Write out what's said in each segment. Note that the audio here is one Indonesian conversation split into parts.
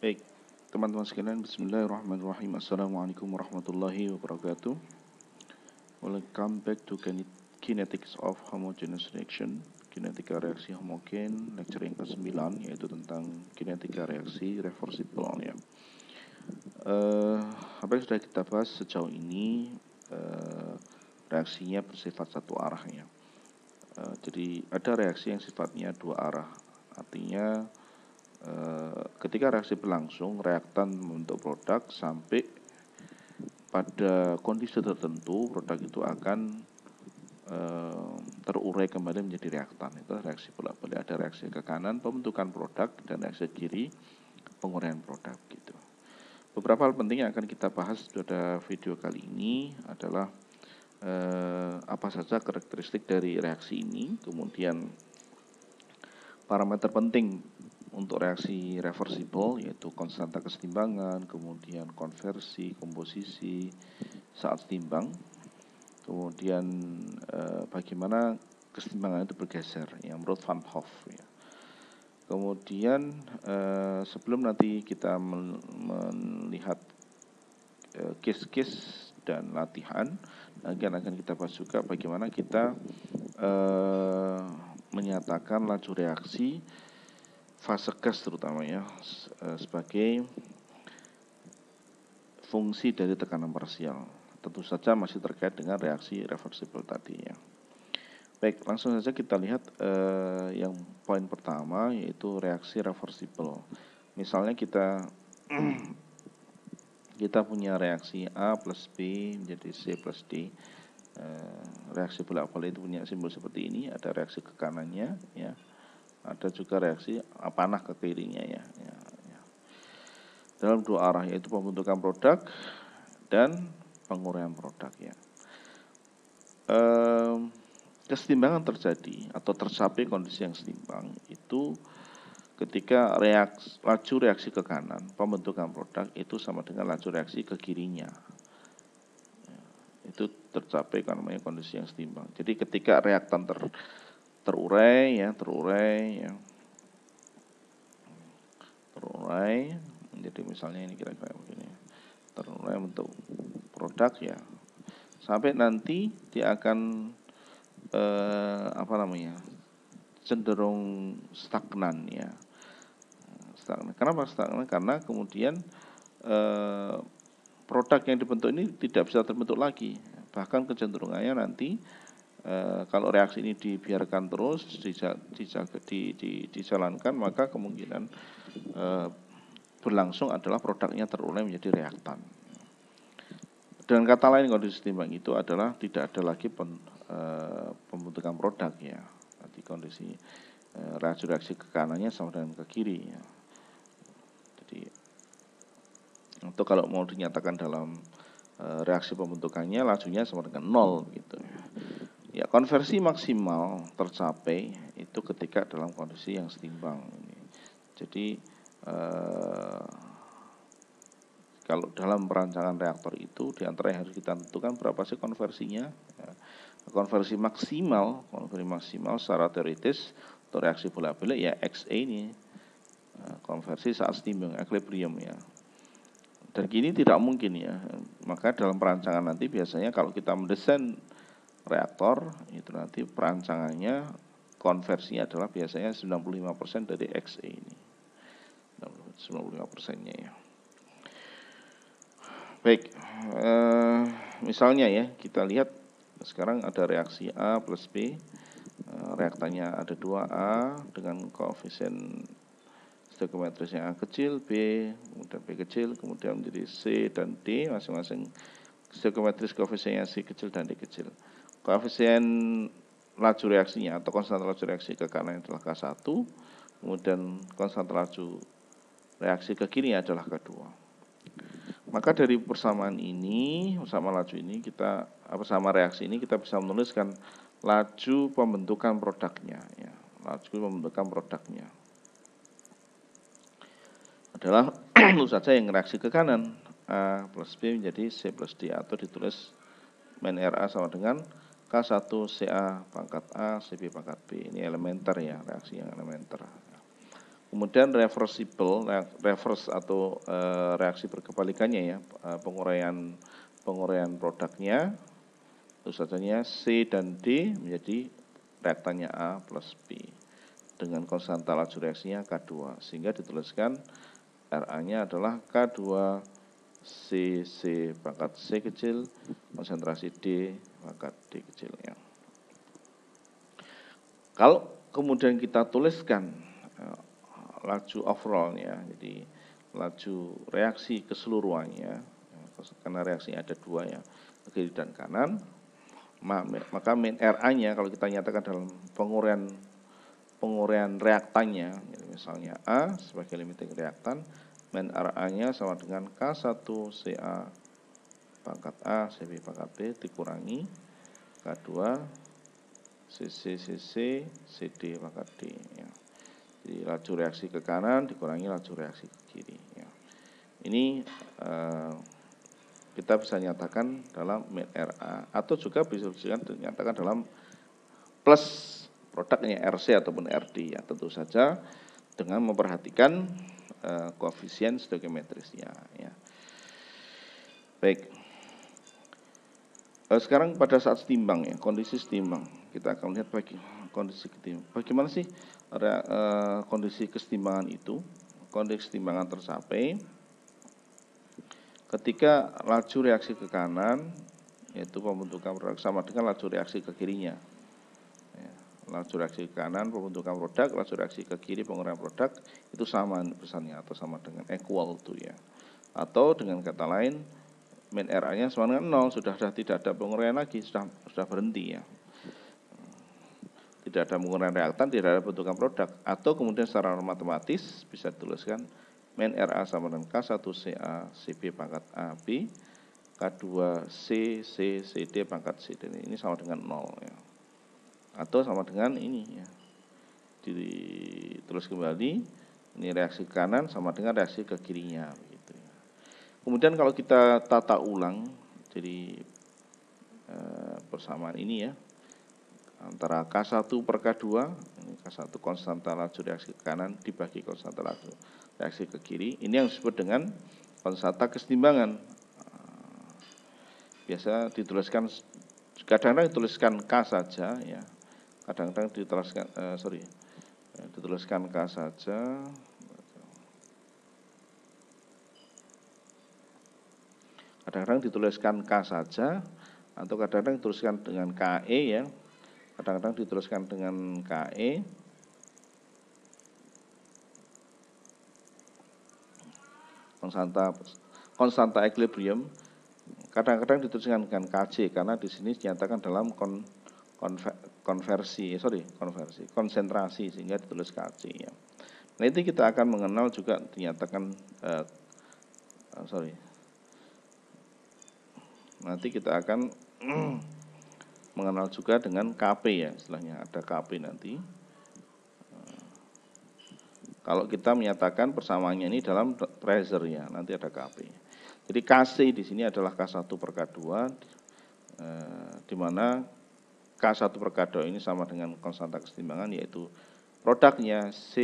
Baik, teman-teman sekalian, bismillahirrahmanirrahim. Assalamualaikum warahmatullahi wabarakatuh. Welcome back to Kinetics of Homogeneous Reaction, kinetika reaksi homogen, lecture yang ke-9, yaitu tentang kinetika reaksi reversible ya. Apa yang sudah kita bahas sejauh ini, reaksinya bersifat satu arah ya. Jadi ada reaksi yang sifatnya dua arah, artinya ketika reaksi berlangsung, reaktan membentuk produk sampai pada kondisi tertentu produk itu akan terurai kembali menjadi reaktan. Itu reaksi bolak-balik. Ada reaksi ke kanan pembentukan produk dan reaksi ke kiri penguraian produk gitu. Beberapa hal penting yang akan kita bahas pada video kali ini adalah apa saja karakteristik dari reaksi ini, kemudian parameter penting untuk reaksi reversible yaitu konstanta kesetimbangan, kemudian konversi, komposisi saat setimbang, kemudian bagaimana kesetimbangan itu bergeser ya menurut Van Hoff ya. Kemudian sebelum nanti kita melihat case-case dan latihan, akan kita bahas juga bagaimana kita menyatakan laju reaksi fase gas terutama ya sebagai fungsi dari tekanan parsial. Tentu saja masih terkait dengan reaksi reversible tadi ya. Baik, langsung saja kita lihat yang poin pertama yaitu reaksi reversible. Misalnya kita punya reaksi A plus B menjadi C plus D. Reaksi bolak-balik itu punya simbol seperti ini, ada reaksi ke kanannya ya. Ada juga reaksi panah ke kirinya ya. Dalam dua arah yaitu pembentukan produk dan penguraian produk ya. Kesetimbangan terjadi atau tercapai kondisi yang setimbang itu ketika laju reaksi ke kanan pembentukan produk itu sama dengan laju reaksi ke kirinya. Itu tercapai kan namanya kondisi yang setimbang. Jadi ketika reaktan terurai, jadi misalnya ini kira-kira begini, terurai bentuk produk ya, sampai nanti dia akan cenderung stagnan ya. Stagnan. Kenapa stagnan? Karena kemudian produk yang dibentuk ini tidak bisa terbentuk lagi. Bahkan kecenderungannya nanti kalau reaksi ini dibiarkan terus dijalankan, maka kemungkinan berlangsung adalah produknya terurai menjadi reaktan. Dengan kata lain, kondisi setimbang itu adalah tidak ada lagi pembentukan produk ya. Nanti kondisi reaksi ke kanannya sama dengan ke kiri ya. Jadi untuk kalau mau dinyatakan dalam reaksi pembentukannya lajunya sama dengan 0 gitu ya. Ya, konversi maksimal tercapai itu ketika dalam kondisi yang setimbang ini. Jadi kalau dalam perancangan reaktor itu diantara yang harus kita tentukan berapa sih konversinya. Konversi maksimal secara teoritis untuk reaksi bolak-balik ya XE ini, konversi saat setimbang equilibrium ya. Dan gini tidak mungkin ya. Maka dalam perancangan nanti biasanya kalau kita mendesain reaktor itu nanti perancangannya konversinya adalah biasanya 95% dari XE ini. 95%-nya ya. Baik, misalnya ya kita lihat sekarang ada reaksi A plus B, reaktannya ada 2A dengan koefisien stoichiometrisnya A kecil, B, kemudian B kecil, kemudian menjadi C dan D, masing-masing stoichiometris koefisiennya C kecil dan D kecil. Koefisien laju reaksinya atau konstanta laju reaksi ke kanan adalah K1, kemudian konstanta laju reaksi ke kiri adalah K2. Maka dari persamaan laju ini bersama reaksi ini kita bisa menuliskan laju pembentukan produknya ya. Laju pembentukan produknya adalah tentu saja yang reaksi ke kanan A plus B menjadi C plus D, atau ditulis min RA sama dengan K1 CA pangkat A CB pangkat B. Ini elementer ya, reaksi yang elementer. Kemudian reversible, reverse atau reaksi berkebalikannya ya, penguraian produknya, tentu saja C dan D menjadi reaktannya A plus B dengan konstanta laju reaksinya K2, sehingga dituliskan RA-nya adalah K2CC pangkat C kecil, konsentrasi D pangkat D kecil ya. Kalau kemudian kita tuliskan laju overallnya, jadi laju reaksi keseluruhannya, karena reaksinya ada dua ya, kiri dan kanan, maka min RA-nya kalau kita nyatakan dalam penguraian reaktannya, misalnya A sebagai limiting reaktan, min RA-nya sama dengan K1CA pangkat A CB pangkat B dikurangi K2 CC CD pangkat D ya. Jadi laju reaksi ke kanan dikurangi laju reaksi ke kiri ya. Ini kita bisa nyatakan dalam min RA, atau juga bisa dinyatakan dalam plus produknya RC ataupun RD ya, tentu saja dengan memperhatikan koefisien stoichiometrisnya ya. Baik. Sekarang pada saat setimbang ya, kondisi setimbang, kita akan lihat kondisi ketimbang. Bagaimana sih kondisi kesetimbangan itu? Kondisi kesetimbangan tercapai ketika laju reaksi ke kanan, yaitu pembentukan produk, sama dengan laju reaksi ke kirinya. Ya, laju reaksi ke kanan pembentukan produk, laju reaksi ke kiri penguraian produk itu sama besarnya atau sama dengan equal to ya. Atau dengan kata lain, min RA-nya sama dengan 0, sudah tidak ada penguraian lagi, sudah berhenti ya. Tidak ada penguraian reaktan, tidak ada pembentukan produk. Atau kemudian secara matematis bisa dituliskan min RA sama dengan K1CA CB pangkat AB, K2C CD pangkat CD. Ini sama dengan 0 ya. Atau sama dengan ini ya. Ditulis kembali, ini reaksi ke kanan sama dengan reaksi ke kirinya begitu ya. Kemudian kalau kita tata ulang, jadi persamaan ini ya, antara K1 per K2, ini K1 konstanta laju reaksi ke kanan dibagi konstanta laju reaksi ke kiri, ini yang disebut dengan konstanta kesetimbangan. Biasa dituliskan, kadang-kadang dituliskan K saja ya, kadang-kadang dituliskan dituliskan K saja, kadang-kadang dituliskan K saja, atau kadang-kadang dituliskan dengan KE ya, kadang-kadang dituliskan dengan KE, konstanta equilibrium, kadang-kadang dituliskan dengan KC karena di sini dinyatakan dalam konsentrasi sehingga ditulis KC ya. Nanti kita akan mengenal juga dinyatakan nanti kita akan mengenal juga dengan KP ya, istilahnya ada KP nanti. Kalau kita menyatakan persamaannya ini dalam tracer ya, nanti ada KP. Jadi KC di sini adalah K1 per K2, di mana K1 per K2 ini sama dengan konstanta kesetimbangan, yaitu produknya C,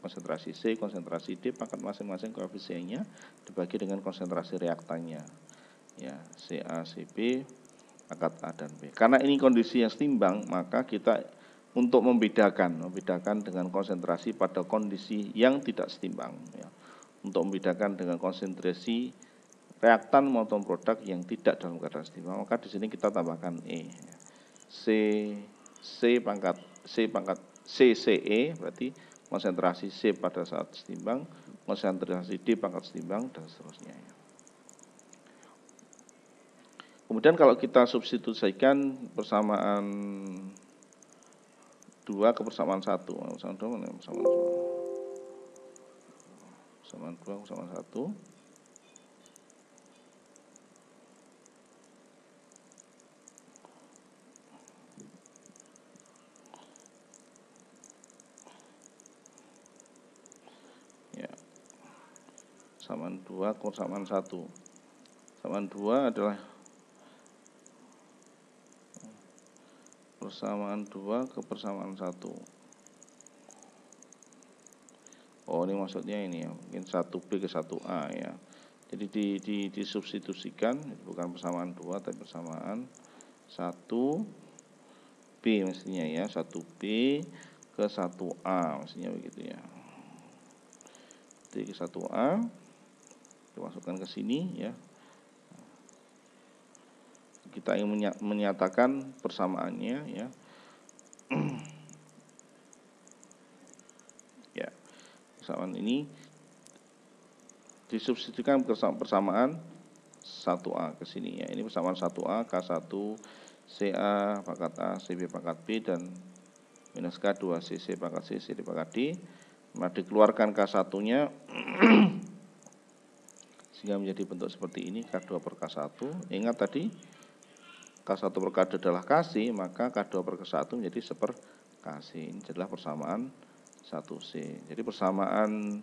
konsentrasi C, konsentrasi D, pangkat masing-masing koefisiennya dibagi dengan konsentrasi reaktannya. Ya, CA, CB, pangkat A dan B. Karena ini kondisi yang setimbang, maka kita untuk membedakan dengan konsentrasi pada kondisi yang tidak setimbang ya. Untuk membedakan dengan konsentrasi reaktan maupun produk yang tidak dalam keadaan setimbang, maka di sini kita tambahkan E. CCE berarti konsentrasi C pada saat setimbang, konsentrasi D pangkat setimbang dan seterusnya ya. Kemudian kalau kita substitusikan persamaan 2 ke persamaan 1, persamaan 2 ke persamaan 1. Ya. Persamaan 2 ke persamaan 1. Persamaan 2 adalah persamaan 2 ke persamaan 1. Oh, ini maksudnya ini ya, mungkin 1B ke 1A ya. Jadi disubstitusikan, bukan persamaan 2 tapi persamaan 1B mestinya ya, 1B ke 1A mestinya begitu ya. Jadi ke 1A dimasukkan ke sini ya. Kita ingin menyatakan persamaannya ya. Ya, persamaan ini disubstitusikan persamaan 1A ke sini ya. Ini persamaan 1A, K1, CA pangkat A, CB pangkat B, dan minus K 2CC pangkat C, CD pangkat D. Nah, dikeluarkan K1-nya sehingga menjadi bentuk seperti ini, K2 per K1. Ingat tadi K1 per K2 adalah KC, maka K2 per K1 menjadi seper KC. Ini adalah persamaan 1C. Jadi persamaan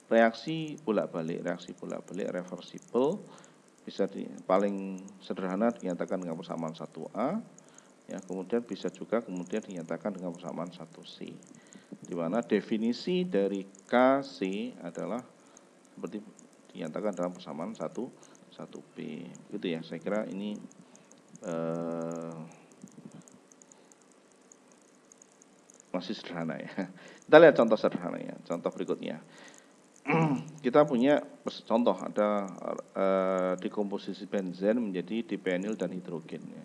reaksi bolak-balik reversible bisa paling sederhana dinyatakan dengan persamaan 1A ya, kemudian bisa juga dinyatakan dengan persamaan 1C, di mana definisi dari KC adalah seperti dinyatakan dalam persamaan 1B. Gitu ya, saya kira ini masih sederhana ya. Kita lihat contoh sederhana ya, contoh berikutnya. Kita punya contoh ada dekomposisi benzen menjadi dipenil dan hidrogen ya.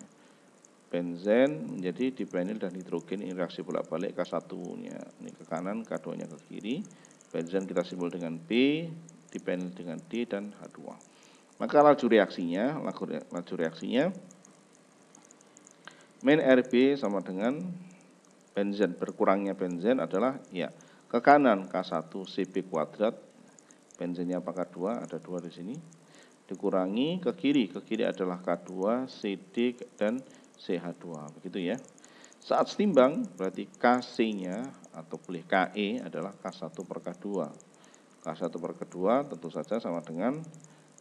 Benzen menjadi dipenil dan hidrogen, ini reaksi bolak-balik K1-nya ini ke kanan, K2-nya ke kiri. Benzen kita simbol dengan B, dipenil dengan D dan H2. Maka laju reaksinya min RB sama dengan benzen, berkurangnya benzen adalah ya ke kanan K1 CB kuadrat, benzennya pangkat 2, ada 2 di sini, dikurangi ke kiri adalah K2 CD dan CH2, begitu ya. Saat setimbang berarti KC-nya atau boleh KE adalah K1 per K2. K1 per K2 tentu saja sama dengan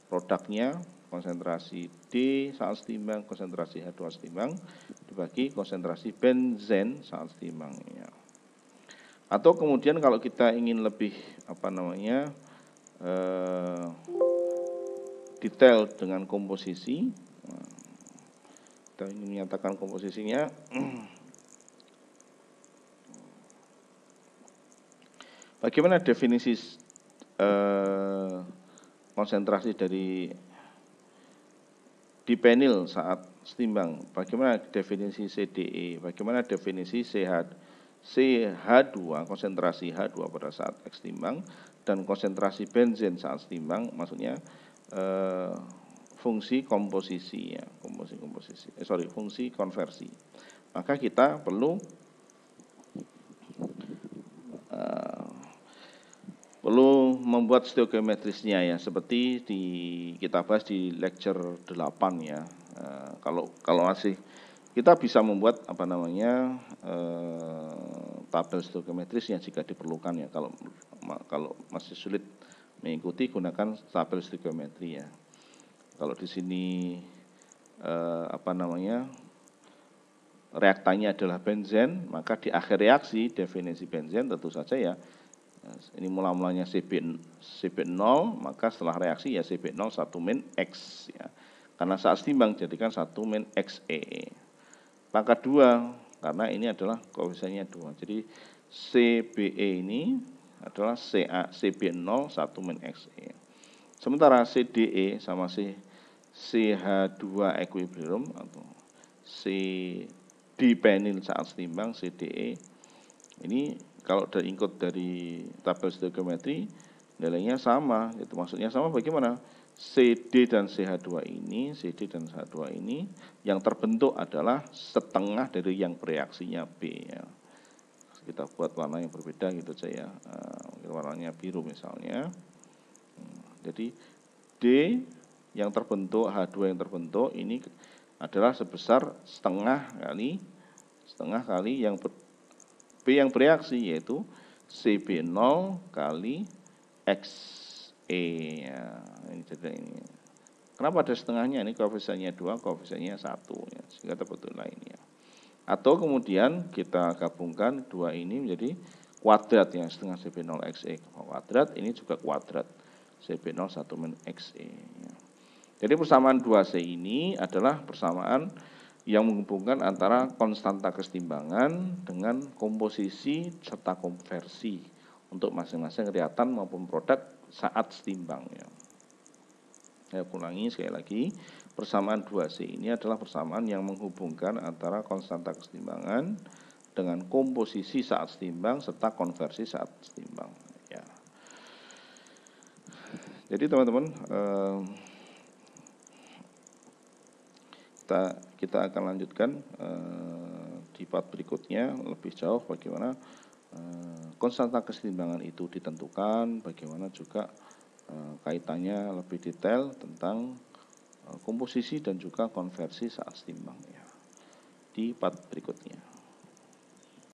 produknya konsentrasi D saat setimbang konsentrasi H2 setimbang dibagi konsentrasi benzen saat setimbang ya. Atau kemudian kalau kita ingin lebih detail dengan komposisi, kita ingin menyatakan komposisinya. Bagaimana definisi konsentrasi dari dipenil saat setimbang? Bagaimana definisi CDE? Bagaimana definisi CH2, konsentrasi H2 pada saat X timbang, dan konsentrasi benzen saat setimbang, maksudnya fungsi komposisi ya, fungsi konversi. Maka kita perlu membuat stoichiometrisnya ya, seperti kita bahas di lecture 8 ya. Kalau masih kita bisa membuat tabel stoichiometrisnya jika diperlukan ya. Kalau masih sulit mengikuti, gunakan tabel stoichiometri ya. Kalau di sini reaktannya adalah benzen, maka di akhir reaksi definisi benzen tentu saja ya, ini mula-mulanya CB0, maka setelah reaksi ya CB0 1 min X ya. Karena saat setimbang jadikan 1 min XE. Pangkat 2 karena ini adalah koefisiennya 2. Jadi CBE ini adalah CB0 1 min XE. Sementara CDE sama CH2 equilibrium atau dipenil saat setimbang CDE ini kalau ikut dari tabel stoichiometri nilainya sama, itu maksudnya sama bagaimana? CD dan CH2 ini yang terbentuk adalah setengah dari yang bereaksinya B ya. Kita buat warna yang berbeda gitu saja ya. Warnanya biru misalnya. Jadi D yang terbentuk, H2 yang terbentuk ini adalah sebesar setengah kali yang B yang bereaksi, yaitu CB0 kali XE ya. Ini. Kenapa ada setengahnya? Ini koefisiennya 2, koefisiennya 1 ya, sehingga terbentuklah ini ya. Atau kemudian kita gabungkan 2 ini menjadi kuadrat ya, setengah CB0 XE kuadrat, ini juga kuadrat CB0 1 min XE ya. Jadi persamaan 2C ini adalah persamaan yang menghubungkan antara konstanta kesetimbangan dengan komposisi serta konversi untuk masing-masing reaktan maupun produk saat setimbang ya. Saya ulangi sekali lagi, persamaan 2C ini adalah persamaan yang menghubungkan antara konstanta kesetimbangan dengan komposisi saat setimbang serta konversi saat setimbang ya. Jadi teman-teman, kita akan lanjutkan di part berikutnya lebih jauh bagaimana konstanta kesetimbangan itu ditentukan, bagaimana juga kaitannya lebih detail tentang komposisi dan juga konversi saat setimbang ya, di part berikutnya.